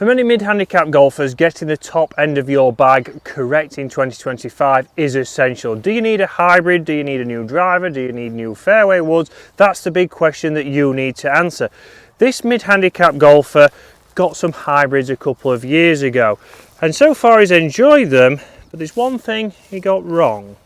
For many mid-handicap golfers, getting the top end of your bag correct in 2025 is essential. Do you need a hybrid? Do you need a new driver? Do you need new fairway woods? That's the big question that you need to answer. This mid-handicap golfer got some hybrids a couple of years ago, and so far he's enjoyed them, but there's one thing he got wrong.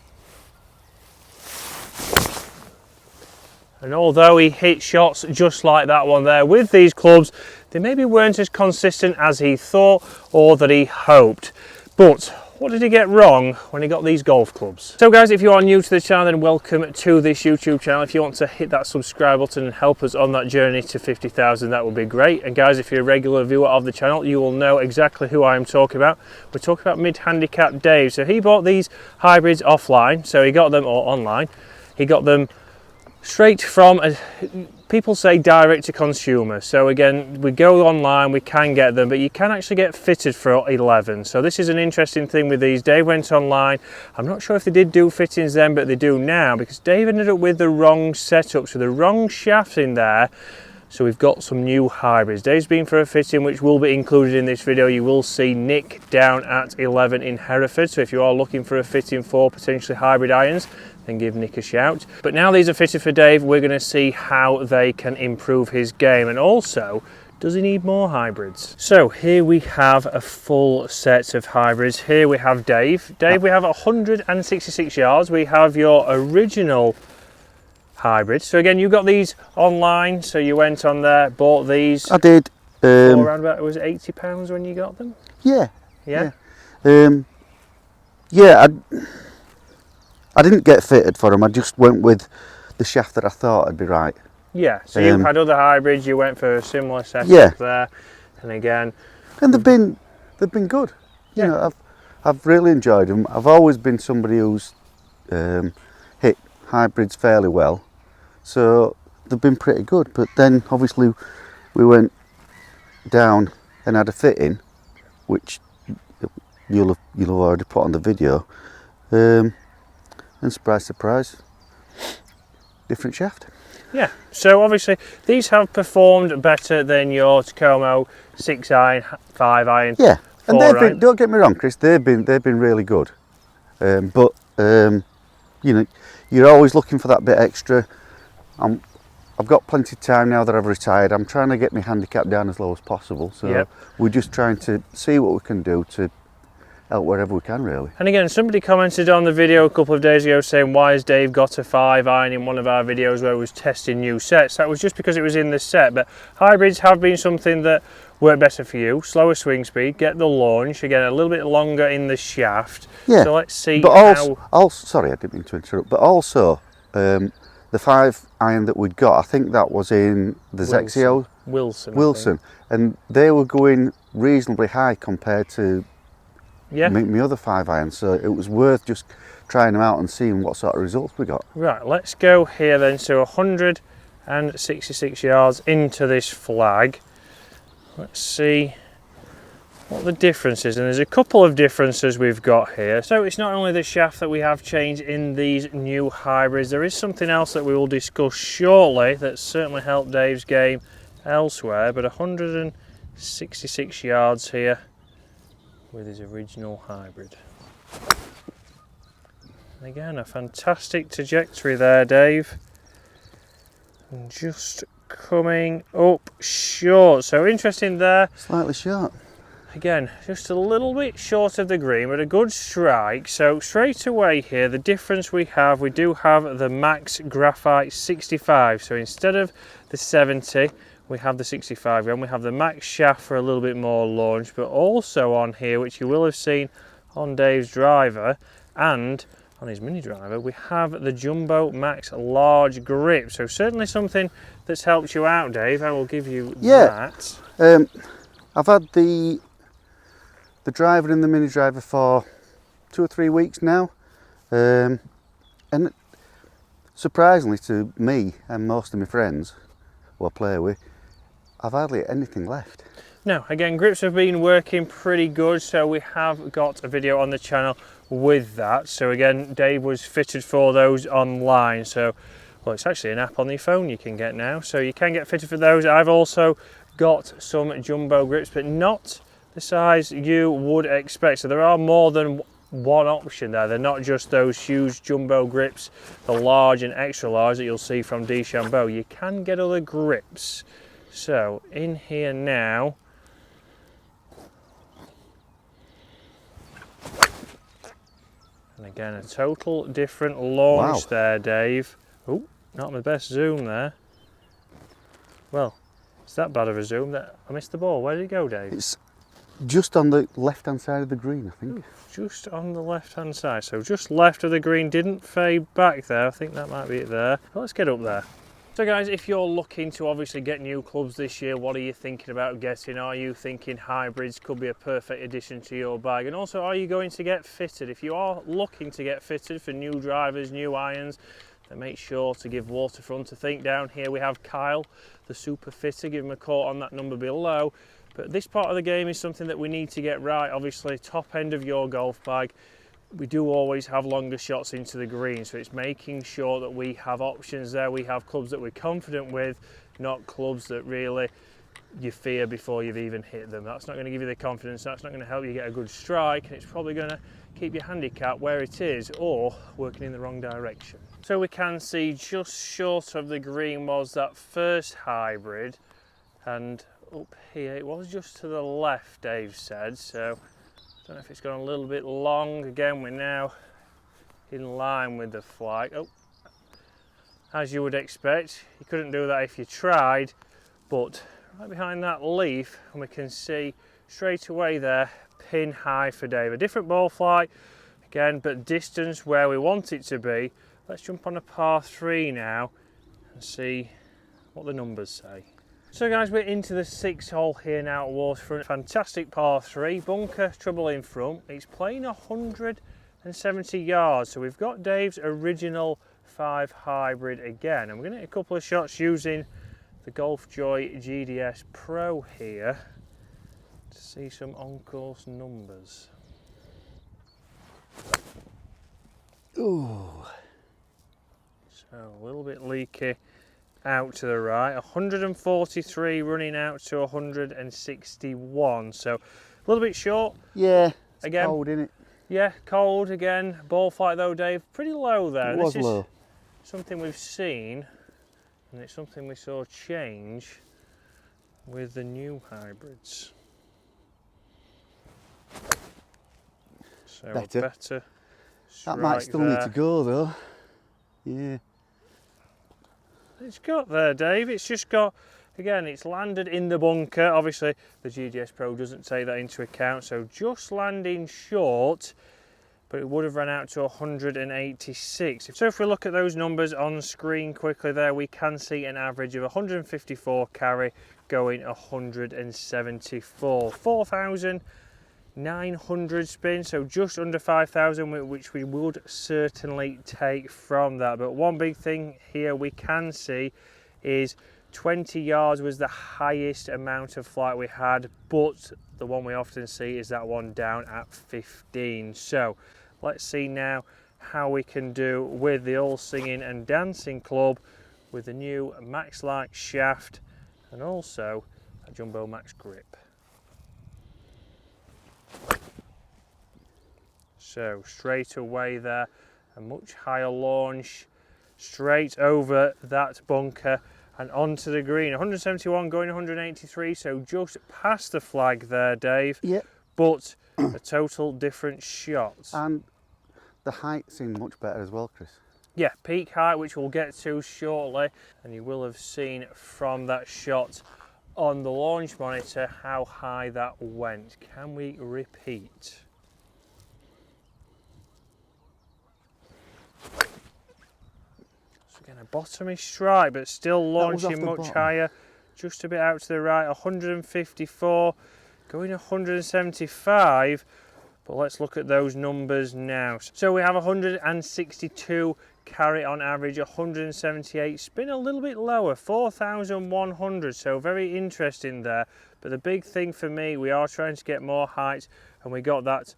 And although he hit shots just like that one there with these clubs, they maybe weren't as consistent as he thought or that he hoped. But what did he get wrong when he got these golf clubs? So guys, if you are new to the channel, then welcome to this YouTube channel. If you want to hit that subscribe button and help us on that journey to 50,000, that would be great. And guys, if you're a regular viewer of the channel, you will know exactly who I'm talking about. We're talking about mid-handicap Dave. So he bought these hybrids offline, so he got them, or online, he got them straight from, people say direct to consumer. So again, we go online, we can get them, but you can actually get fitted for 11. So this is an interesting thing with these. Dave went online. I'm not sure if they did do fittings then, but they do now, because Dave ended up with the wrong setup, so the wrong shaft in there. So we've got some new hybrids. Dave's been for a fitting, which will be included in this video. You will see Nick down at 11 in Hereford. So if you are looking for a fitting for potentially hybrid irons, then give Nick a shout. But now these are fitted for Dave, we're going to see how they can improve his game, and also, does he need more hybrids? So here we have a full set of hybrids. Here we have Dave. Dave, we have 166 yards. We have your original hybrid. So again, you got these online, so you went on there, bought these. I did. Around about, was it £80 when you got them? Yeah. Yeah? Yeah, I didn't get fitted for them. I just went with the shaft that I thought would be right. Yeah, so you had other hybrids, you went for a similar setup there, and again... And they've been good. You know, I've really enjoyed them. I've always been somebody who's hit hybrids fairly well, so they've been pretty good. But then obviously we went down and had a fitting, which you'll have already put on the video, and surprise, surprise, different shaft. Yeah, so obviously these have performed better than your Tacoma 6 iron, 5 iron. Yeah, and they've iron. been, don't get me wrong, Chris, they've been really good. But you know, you're always looking for that bit extra. I've got plenty of time now that I've retired. I'm trying to get my handicap down as low as possible. So we're just trying to see what we can do to help wherever we can, really. And again, somebody commented on the video a couple of days ago saying, why has Dave got a 5 iron in one of our videos where he was testing new sets? That was just because it was in the set, but hybrids have been something that work better for you. Slower swing speed, get the launch, again a little bit longer in the shaft. Yeah. So let's see but also, sorry, I didn't mean to interrupt, but also the 5 iron that we'd got, I think that was in the Zexio Wilson, and they were going reasonably high compared to my other 5 irons, so it was worth just trying them out and seeing what sort of results we got. Right, let's go here then. So 166 yards into this flag. Let's see what the difference is, and there's a couple of differences we've got here. So it's not only the shaft that we have changed in these new hybrids, there is something else that we will discuss shortly that's certainly helped Dave's game elsewhere, but 166 yards here with his original hybrid. And again, a fantastic trajectory there, Dave. And just coming up short. So interesting there. Slightly short. Again, just a little bit short of the green, but a good strike. So straight away here, the difference we do have the Max Graphite 65. So instead of the 70, we have the 65 gram. We have the Max shaft for a little bit more launch, but also on here, which you will have seen on Dave's driver and on his mini driver, we have the Jumbo Max large grip. So certainly something that's helped you out, Dave. I will give you that. I've had the driver and the mini driver for 2 or 3 weeks now, and surprisingly to me and most of my friends who I play with, I've hardly anything left. No, again, grips have been working pretty good, so we have got a video on the channel with that. So again, Dave was fitted for those online. So, well, it's actually an app on the phone you can get now, so you can get fitted for those. I've also got some jumbo grips, but not the size you would expect. So there are more than one option there. They're not just those huge jumbo grips, the large and extra large that you'll see from DeChambeau. You can get other grips. So in here now, and again a total different launch there, Dave. Oh, not my best zoom there. Well, it's that bad of a zoom that I missed the ball. Where did it go, Dave? It's just on the left-hand side of the green, I think. Ooh, just on the left-hand side. So just left of the green, didn't fade back there. I think that might be it there. Well, let's get up there. So guys, if you're looking to obviously get new clubs this year, what are you thinking about getting? Are you thinking hybrids could be a perfect addition to your bag? And also, are you going to get fitted? If you are looking to get fitted for new drivers, new irons, then make sure to give Waterfront a think. Down here we have Kyle, the super fitter. Give him a call on that number below. But this part of the game is something that we need to get right. Obviously, top end of your golf bag, we do always have longer shots into the green, so it's making sure that we have options there. We have clubs that we're confident with, not clubs that really you fear before you've even hit them. That's not going to give you the confidence, that's not going to help you get a good strike, and it's probably going to keep your handicap where it is or working in the wrong direction. So we can see just short of the green was that first hybrid, and up here it was just to the left, Dave said, so I don't know if it's gone a little bit long. Again, we're now in line with the flag. Oh, as you would expect, you couldn't do that if you tried, but right behind that leaf, and we can see straight away there, pin high for Dave. A different ball flight, again, but distance where we want it to be. Let's jump on a par 3 now and see what the numbers say. So guys, we're into the 6th hole here now at Waterfront. Fantastic par 3, bunker trouble in front. It's playing 170 yards, so we've got Dave's original 5 hybrid again, and we're going to hit a couple of shots using the Golf Joy GDS Pro here to see some on-course numbers. Ooh. So a little bit leaky out to the right, 143 running out to 161, so a little bit short. Yeah, it's again, cold, isn't it? Yeah, cold again. Ball flight though, Dave, pretty low there. It was this is low. Something we've seen, and it's something we saw change with the new hybrids. So better That might still need to go though. Yeah. It's got there, Dave. It's just got, again, it's landed in the bunker. Obviously, the GDS Pro doesn't take that into account, so just landing short, but it would have run out to 186. So if we look at those numbers on screen quickly there, we can see an average of 154 carry going 174. 4,900 spin, so just under 5,000, which we would certainly take from that. But one big thing here we can see is 20 yards was the highest amount of flight we had, but the one we often see is that one down at 15. So let's see now how we can do with the all singing and dancing club with the new Max Light shaft and also a Jumbo Max grip. So straight away there, a much higher launch, straight over that bunker and onto the green. 171 going 183, so just past the flag there, Dave. Yep. But a total different shot. And the height seemed much better as well, Chris. Yeah, peak height, which we'll get to shortly, and you will have seen from that shot on the launch monitor how high that went. Can we repeat? Again, a bottomy strike, but still launching much higher, just a bit out to the right. 154, going 175. But let's look at those numbers now. So we have 162 carry on average, 178 spin a little bit lower, 4,100. So very interesting there. But the big thing for me, we are trying to get more height, and we got that.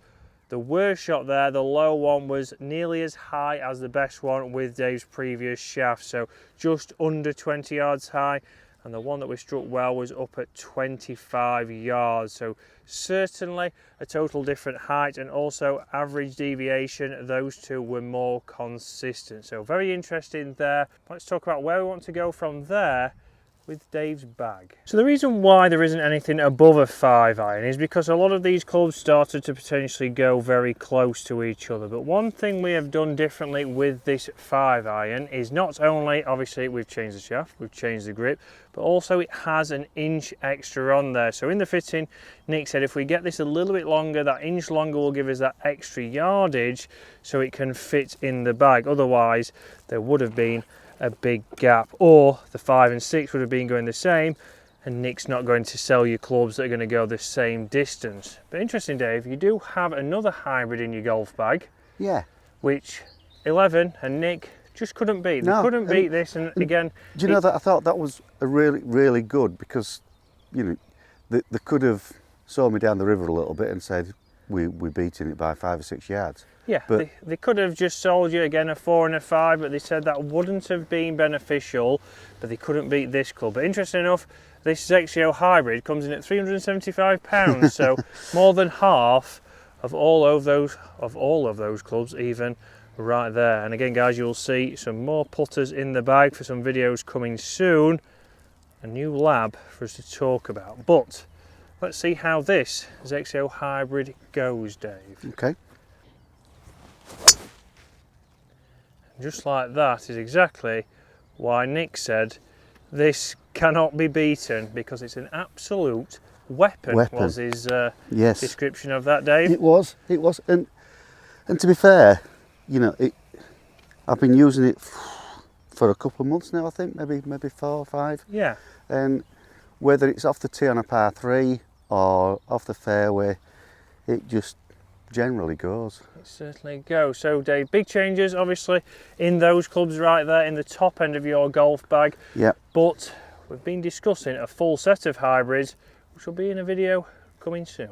The worst shot there, the low one, was nearly as high as the best one with Dave's previous shaft, so just under 20 yards high. and the one that we struck well was up at 25 yards. So certainly a total different height, and also average deviation, those two were more consistent. So very interesting there. Let's talk about where we want to go from there with Dave's bag. So the reason why there isn't anything above a 5-iron is because a lot of these clubs started to potentially go very close to each other. But one thing we have done differently with this 5-iron is not only, obviously, we've changed the shaft, we've changed the grip, but also it has an inch extra on there. So in the fitting, Nick said if we get this a little bit longer, that inch longer will give us that extra yardage so it can fit in the bag. Otherwise, there would have been a big gap, or the 5 and 6 would have been going the same, and Nick's not going to sell you clubs that are going to go the same distance. But interesting, Dave, you do have another hybrid in your golf bag. Yeah. Which 11 and Nick just couldn't beat. They couldn't beat this, and again... Do you know that I thought that was a really good, because, you know, they could have sold me down the river a little bit and said, we're beating it by 5 or 6 yards. Yeah, but they could have just sold you again a 4 and a 5, but they said that wouldn't have been beneficial, but they couldn't beat this club. But interesting enough, this XO hybrid comes in at £375, so more than half of all of those clubs even right there. And again, guys, you'll see some more putters in the bag for some videos coming soon. A new lab for us to talk about. But let's see how this XO hybrid goes, Dave. Okay. Just like that is exactly why Nick said this cannot be beaten, because it's an absolute weapon. Was his yes. description of that, Dave? It was, and to be fair, you know, I've been using it for a couple of months now, I think, maybe 4 or 5. Yeah. And whether it's off the tee on a par 3 or off the fairway, it just generally goes. It certainly goes. So Dave, big changes obviously in those clubs right there in the top end of your golf bag. Yeah. But we've been discussing a full set of hybrids, which will be in a video coming soon.